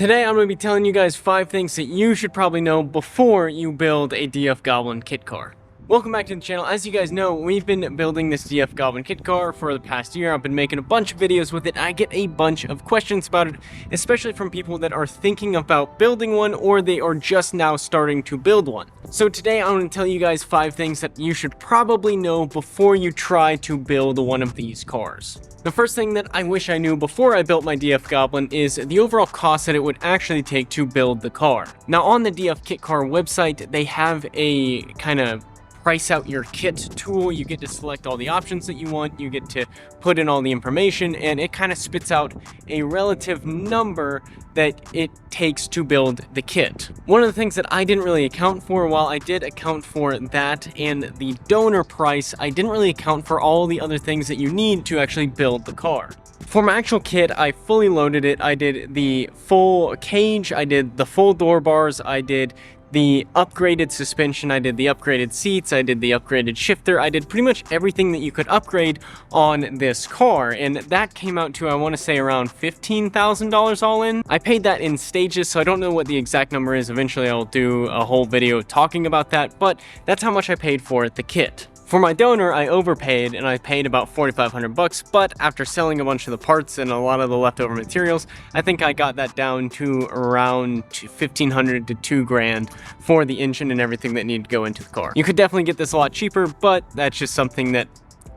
Today I'm going to be telling you guys 5 things that you should probably know before you build a DF Goblin kit car. Welcome back to the channel. As you guys know, we've been building this DF Goblin kit car for the past year. I've been making a bunch of videos with it. I get a bunch of questions about it, especially from people that are thinking about building one or they are just now starting to build one. So today I'm going to tell you guys 5 things that you should probably know before you try to build one of these cars. The first thing that I wish I knew before I built my DF Goblin is the overall cost that it would actually take to build the car. Now on the DF Kit Car website, they have a kind of price out your kit tool. You get to select all the options that you want, you get to put in all the information, and it kind of spits out a relative number that it takes to build the kit. One of the things that I didn't really account for, while I did account for that and the donor price, I didn't really account for all the other things that you need to actually build the car. For my actual kit, I fully loaded it. I did the full cage, I did the full door bars, I did the upgraded suspension, I did the upgraded seats, I did the upgraded shifter, I did pretty much everything that you could upgrade on this car, and that came out to, I want to say, around $15,000 all in. I paid that in stages, so I don't know what the exact number is. Eventually I'll do a whole video talking about that, but that's how much I paid for the kit. For my donor, I overpaid and I paid about 4,500 bucks, but after selling a bunch of the parts and a lot of the leftover materials, I think I got that down to around 1,500 to 2 grand for the engine and everything that needed to go into the car. You could definitely get this a lot cheaper, but that's just something that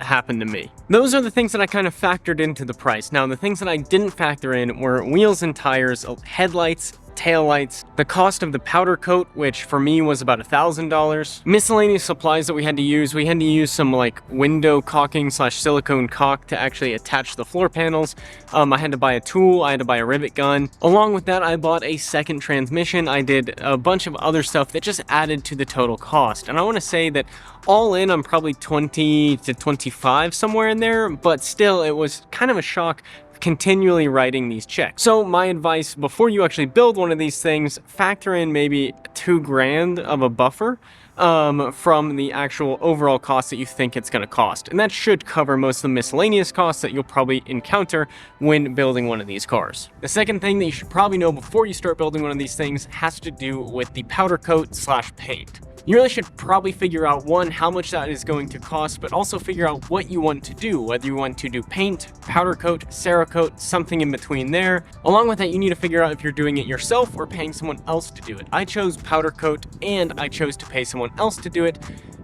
happened to me. Those are the things that I kind of factored into the price. Now, the things that I didn't factor in were wheels and tires, headlights, taillights, the cost of the powder coat, which for me was about $1,000, miscellaneous supplies that we had to use some like window caulking / silicone caulk to actually attach the floor panels. I had to buy a tool, I had to buy a rivet gun. Along with that, I bought a second transmission. I did a bunch of other stuff that just added to the total cost, and I want to say that all in, I'm probably 20 to 25, somewhere in there, but still it was kind of a shock continually writing these checks. So my advice, before you actually build one of these things, factor in maybe 2 grand of a buffer from the actual overall cost that you think it's going to cost. And that should cover most of the miscellaneous costs that you'll probably encounter when building one of these cars. The second thing that you should probably know before you start building one of these things has to do with the powder coat / paint. You really should probably figure out, one, how much that is going to cost, but also figure out what you want to do, whether you want to do paint, powder coat, Cerakote, something in between there. Along with that, you need to figure out if you're doing it yourself or paying someone else to do it. I chose powder coat and I chose to pay someone else to do it,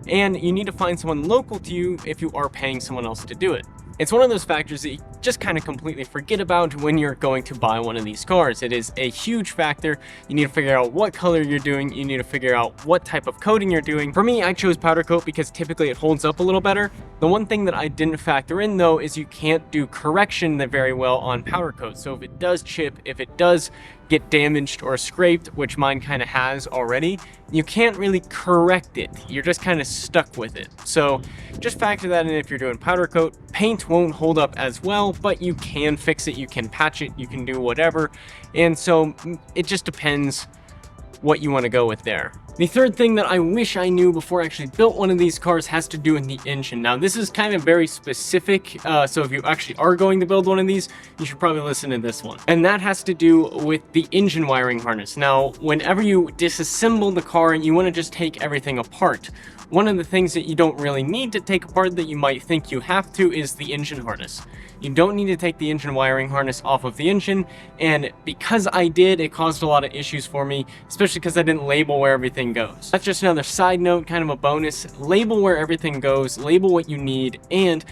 and you need to find someone local to you if you are paying someone else to do it. It's one of those factors that you just kind of completely forget about when you're going to buy one of these cars. It is a huge factor. You need to figure out what color you're doing. You need to figure out what type of coating you're doing. For me, I chose powder coat because typically it holds up a little better. The one thing that I didn't factor in though is you can't do correction that very well on powder coat. So if it does chip, if it does get damaged or scraped, which mine kind of has already, you can't really correct it. You're just kind of stuck with it. So just factor that in if you're doing powder coat. Paint won't hold up as well, but you can fix it, you can patch it, you can do whatever. And so it just depends what you want to go with there. The third thing that I wish I knew before I actually built one of these cars has to do with the engine. Now this is kind of very specific, so if you actually are going to build one of these, you should probably listen to this one. And that has to do with the engine wiring harness. Now, whenever you disassemble the car and you want to just take everything apart, one of the things that you don't really need to take apart that you might think you have to is the engine harness. You don't need to take the engine wiring harness off of the engine, and because I did, it caused a lot of issues for me, especially because I didn't label where everything goes. That's just another side note, kind of a bonus. Label where everything goes, label what you need, and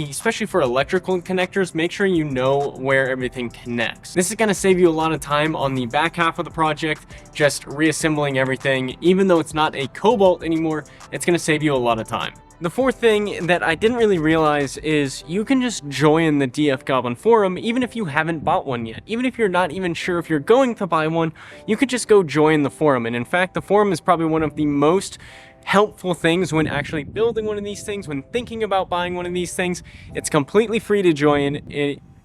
especially for electrical connectors, make sure you know where everything connects. This is going to save you a lot of time on the back half of the project, just reassembling everything. Even though it's not a cobalt anymore, it's going to save you a lot of time. The fourth thing that I didn't really realize is you can just join the DF Goblin forum even if you haven't bought one yet. Even if you're not even sure if you're going to buy one, you could just go join the forum. And in fact, the forum is probably one of the most helpful things when actually building one of these things, when thinking about buying one of these things. It's completely free to join.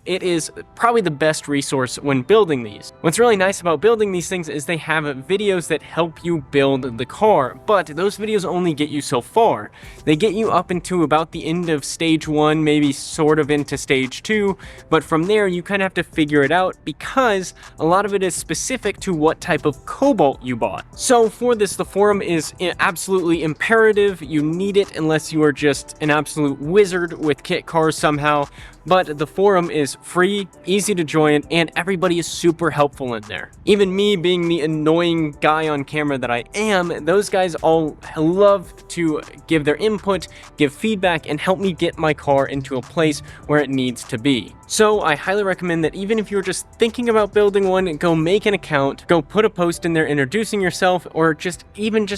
it is probably the best resource when building these. What's really nice about building these things is they have videos that help you build the car, but those videos only get you so far. They get you up into about the end of stage 1, maybe sort of into stage 2, but from there you kind of have to figure it out because a lot of it is specific to what type of cobalt you bought. So for this, the forum is absolutely imperative. You need it unless you are just an absolute wizard with kit cars somehow. But the forum is free, easy to join, and everybody is super helpful in there. Even me being the annoying guy on camera that I am, those guys all love to give their input, give feedback, and help me get my car into a place where it needs to be. So I highly recommend that even if you're just thinking about building one, go make an account, go put a post in there introducing yourself, or just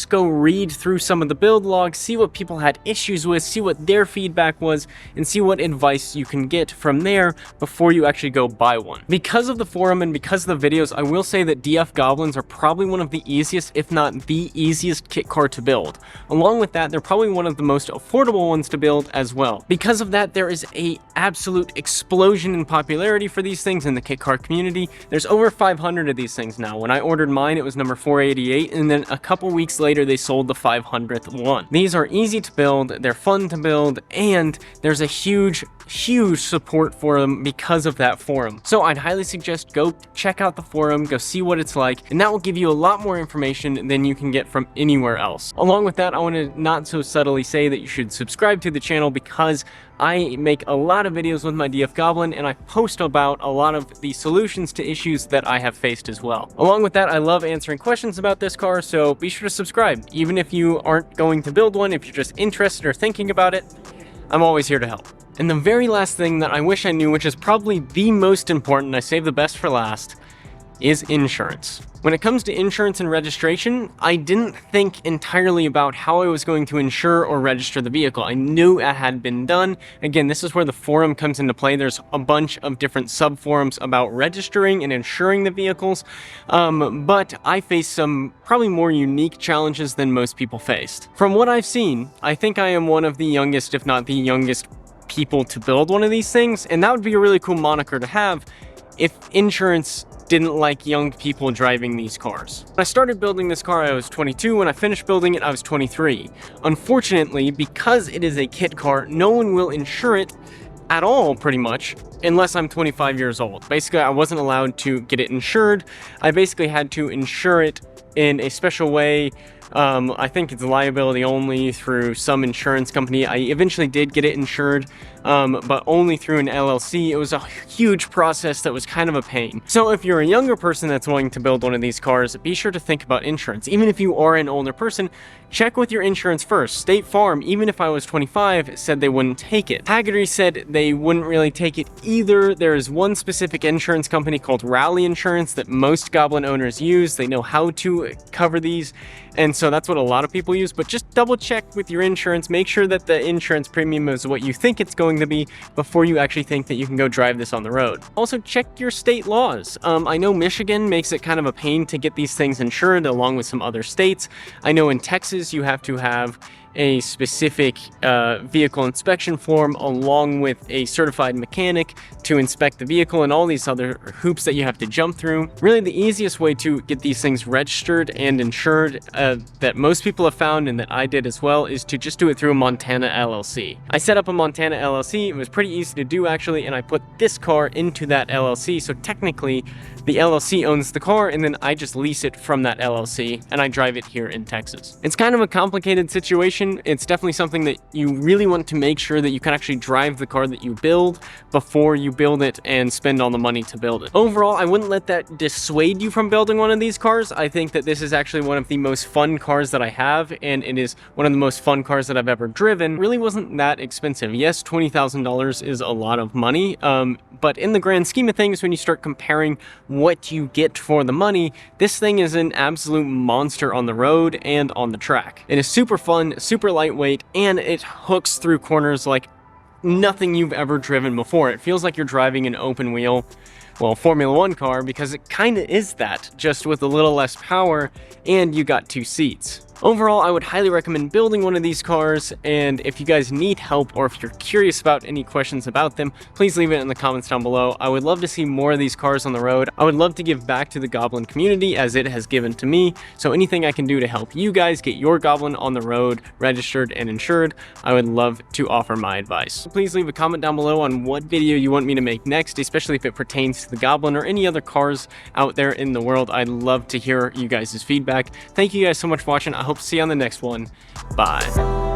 go read through some of the build logs, see what people had issues with, see what their feedback was, and see what advice you can get from there before you actually go buy one. Because of the forum and because of the videos, I will say that DF Goblins are probably one of the easiest, if not the easiest kit car to build. Along with that, they're probably one of the most affordable ones to build as well. Because of that, there is a absolute explosion in popularity for these things in the kit car community. There's over 500 of these things now. When I ordered mine, it was number 488, and then a couple weeks later, they sold the 500th one. These are easy to build, they're fun to build, and there's a huge support for them because of that forum. So I'd highly suggest go check out the forum, go see what it's like, and that will give you a lot more information than you can get from anywhere else. Along with that, I want to not so subtly say that you should subscribe to the channel because I make a lot of videos with my DF Goblin and I post about a lot of the solutions to issues that I have faced as well. Along with that, I love answering questions about this car, so be sure to subscribe. Even if you aren't going to build one, if you're just interested or thinking about it, I'm always here to help. And the very last thing that I wish I knew, which is probably the most important, I saved the best for last, is insurance. When it comes to insurance and registration, I didn't think entirely about how I was going to insure or register the vehicle. I knew it had been done. Again, this is where the forum comes into play. There's a bunch of different sub-forums about registering and insuring the vehicles, but I faced some probably more unique challenges than most people faced. From what I've seen, I think I am one of the youngest, if not the youngest, people to build one of these things, and that would be a really cool moniker to have if insurance didn't like young people driving these cars. When I started building this car, I was 22. When I finished building it, I was 23. Unfortunately, because it is a kit car, no one will insure it at all, pretty much, unless I'm 25 years old. Basically, I wasn't allowed to get it insured. I basically had to insure it in a special way. I think it's liability only through some insurance company. I eventually did get it insured, but only through an LLC. It was a huge process that was kind of a pain. So if you're a younger person that's wanting to build one of these cars, be sure to think about insurance. Even if you are an older person, check with your insurance first. State Farm, even if I was 25, said they wouldn't take it. Hagerty said they wouldn't really take it either. There is one specific insurance company called Rally Insurance that most Goblin owners use. They know how to cover these, and so that's what a lot of people use. But just double check with your insurance. Make sure that the insurance premium is what you think it's going to be before you actually think that you can go drive this on the road. Also, check your state laws. I know Michigan makes it kind of a pain to get these things insured along with some other states. I know in Texas you have to have a specific vehicle inspection form along with a certified mechanic to inspect the vehicle and all these other hoops that you have to jump through. Really, the easiest way to get these things registered and insured that most people have found, and that I did as well, is to just do it through a Montana LLC. I set up a Montana LLC. It was pretty easy to do, actually, and I put this car into that LLC, so technically the LLC owns the car, and then I just lease it from that LLC, and I drive it here in Texas. It's kind of a complicated situation. It's definitely something that you really want to make sure that you can actually drive the car that you build before you build it and spend all the money to build it. Overall, I wouldn't let that dissuade you from building one of these cars. I think that this is actually one of the most fun cars that I have, and it is one of the most fun cars that I've ever driven. It really wasn't that expensive. Yes, $20,000 is a lot of money, but in the grand scheme of things, when you start comparing what you get for the money, this thing is an absolute monster on the road and on the track. It is super fun, super lightweight, and it hooks through corners like nothing you've ever driven before. It feels like you're driving an open wheel, well, Formula One car, because it kind of is that, just with a little less power, and you got two seats. Overall, I would highly recommend building one of these cars, and if you guys need help or if you're curious about any questions about them, please leave it in the comments down below. I would love to see more of these cars on the road. I would love to give back to the Goblin community as it has given to me, so anything I can do to help you guys get your Goblin on the road, registered and insured, I would love to offer my advice. So please leave a comment down below on what video you want me to make next, especially if it pertains to the Goblin or any other cars out there in the world. I'd love to hear you guys' feedback. Thank you guys so much for watching. I hope to see you on the next one. Bye.